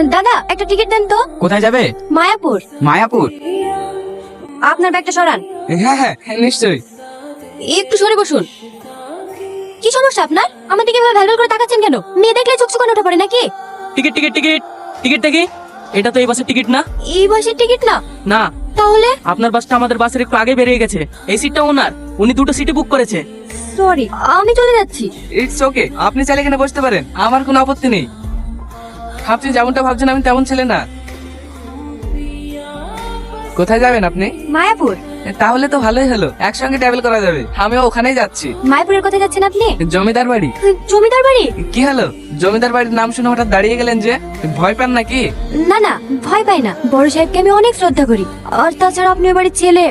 দাদা একটা টিকিট দেন তো। কোথায় যাবে? মায়াপুর। মায়াপুর? আপনার ব্যাগটা সরান। হ্যাঁ হ্যাঁ নিশ্চয়ই। একটু সরে বসুন। কি সমস্যা আপনার? আমার দিকে এভাবে ভ্যালভ্যাল করে তাকাচ্ছেন কেন? মেয়ে দেখলে চুকচুকানো ওঠা পড়ে নাকি? টিকিট টিকিট টিকিট টিকিট দেখি। এটা তো এই বাসের টিকিট না। এই বাসের টিকিট না? না। তাহলে? আপনার বাসটা আমাদের বাসের একটু আগে বেরিয়ে গেছে। এই সিটটা ওনার, উনি দুটো সিটই বুক করেছে। সরি, আমি চলে যাচ্ছি। ইটস ওকে, আপনি চাইলে এখানে বসতে পারেন, আমার কোনো আপত্তি নেই। আপনি যেমনটা ভাবছেন আমি তেমন ছেলে না। কোথায় যাবেন আপনি? মায়াপুর। তাহলে তো ভালোই হলো, একসঙ্গে ট্রাভেল করা যাবে। আমিও ওখানেই যাচ্ছি। মায়াপুরের কোথায় যাচ্ছেন আপনি? জমিদার বাড়ি। জমিদার বাড়ি? কি হলো, জমিদার বাড়ির নাম শুনে হঠাৎ দাঁড়িয়ে গেলেন যে? ভয় পান নাকি? না না, ভয় পাই না। বড় সাহেবকে আমি অনেক শ্রদ্ধা করি। আর তাছাড়া আপনি ওই বাড়ির ছেলে,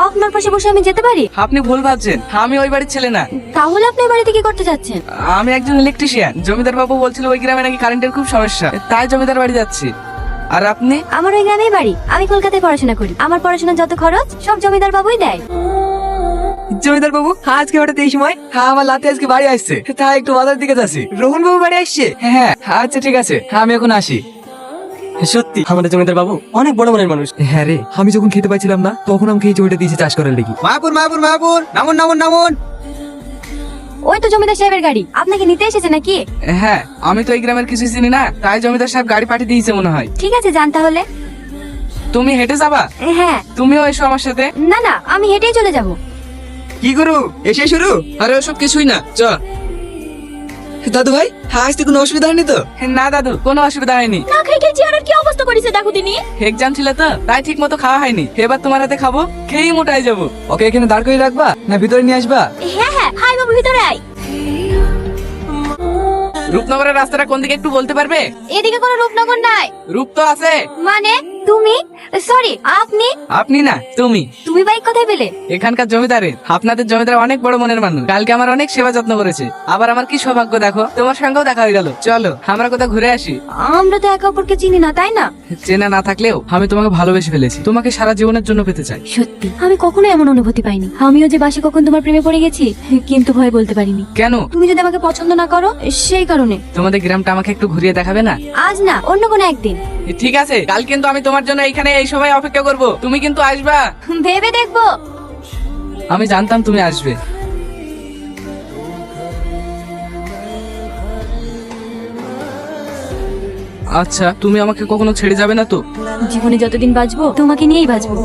আপনার পাশে বসে আমি যেতে পারি? আপনি ভুল ভাবছেন, আমি ওই বাড়ির ছেলে না। তাহলে আপনি ওই বাড়িতে কি করতে যাচ্ছেন? আমি একজন ইলেকট্রিশিয়ান। জমিদার বাবু বলছিল ওই গ্রামে নাকি কারেন্টের খুব সমস্যা, তাই জমিদার বাড়ি যাচ্ছি। আর আপনি? আমার ওই গ্রামেই বাড়ি। আমি কলকাতায় পড়াশোনা করি। আমার পড়াশোনার যত খরচ সব জমিদার বাবুই দেয়। জমিদার বাবু আজকে হঠাৎ এই সময়? হ্যাঁ, আমার লাতে আজকে বাড়ি আসছে, তাই একটু বাজার দিকে যাচ্ছি। রোহন বাবু বাড়ি আসছে? হ্যাঁ আচ্ছা ঠিক আছে, আমি এখন আসি। সত্যি আমাদের জমিদার বাবু অনেক বড় মনের মানুষ। হ্যাঁ রে, আমি যখন খেতে পাইছিলাম না তখন আমাকে এই জমিটা দিয়েছে চাষ করার লেগে। মায়াপুর মায়াপুর মায়াপুর, নামুন নামুন নামুন। ওই তো জমিদার সাহেবের গাড়ি। আপনাকে নিতে এসেছে নাকি? হ্যাঁ, আমি তো এই গ্রামের কিছু চিনি না, তাই জমিদার সাহেব গাড়ি পাঠিয়ে দিয়েছে মনে হয়। ঠিক আছে, যান তাহলে। তুমি হেঁটে যাবা? হ্যাঁ। তুমিও এসো আমার সাথে। না না, আমি হেঁটেই চলে যাব। কি করু এসে শুরু? আরে ওসব কিছুই না, চল। দাদু ভাই আসতে কোনো অসুবিধা হয়নি তো? না দাদু, কোনো অসুবিধা হয়নি। না খাই খেয়েছি, আর কি অবস্থা করেছে দেখো তিনি। এক্সাম ছিল তো, তাই ঠিক মতো খাওয়া হয়নি। এবার তোমার হাতে খাবো, খেয়েই মোটাই যাবো। ওকে এখানে দাঁড় করে রাখবা না ভিতরে নিয়ে আসবা? হ্যাঁ হ্যাঁ, হাই বাবু ভিতরে আয়। রূপনগরের রাস্তাটা কোন দিকে একটু বলতে পারবে? এদিকে কোনো রূপনগর নাই। রূপ তো আছে। মানে তুমি? সরি, আপনি? আপনি না, তুমি। তুমি বাইক কোথায় পেলে? এখানকার জমিদারের। আপনাদের জমিদার অনেক বড় মনের মানুষ। কালকে আমার অনেক সেবা যত্ন করেছে। আবার আমার কি সৌভাগ্য দেখো, তোমার সঙ্গেও দেখা হয়ে গেল। চলো আমরা কোথাও ঘুরে আসি। আমরা তো একে অপরকে চিনি না, তাই না? চেনা না থাকলেও আমি তোমাকে ভালোবেসে ফেলেছি, তোমাকে সারা জীবনের জন্য পেতে চাই। সত্যি আমি কখনো এমন অনুভূতি পাইনি। আমিও যে বাসে কখন তোমার প্রেমে পড়ে গেছি, কিন্তু ভয় বলতে পারিনি। কেন? তুমি যদি আমাকে পছন্দ না করো সেই কারণে। তোমাদের গ্রামটা আমাকে একটু ঘুরিয়ে দেখাবে না? আজ না, অন্য কোনো একদিন। ঠিক আছে, কাল কিন্তু আমি তোমার জন্য এইখানে এই সময় অপেক্ষা করব। তুমি কিন্তু আসবা। ভেবে দেখবো। আমি জানতাম তুমি আসবে। আচ্ছা, তুমি আমাকে কখনো ছেড়ে যাবে না তো? জীবনে যতদিন বাঁচবো তোমাকে নিয়েই বাঁচবো।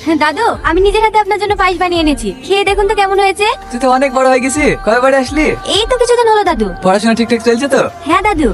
হ্যাঁ দাদু, আমি নিজের হাতে আপনার জন্য পায়েস বানিয়ে এনেছি, খেয়ে দেখুন তো কেমন হয়েছে। তুই তো অনেক বড় হয়ে গেছিস, কবে বাড়ি আসলি? এই তো কিছুদিন হলো দাদু। পড়াশোনা ঠিকঠাক চলছে তো? হ্যাঁ দাদু।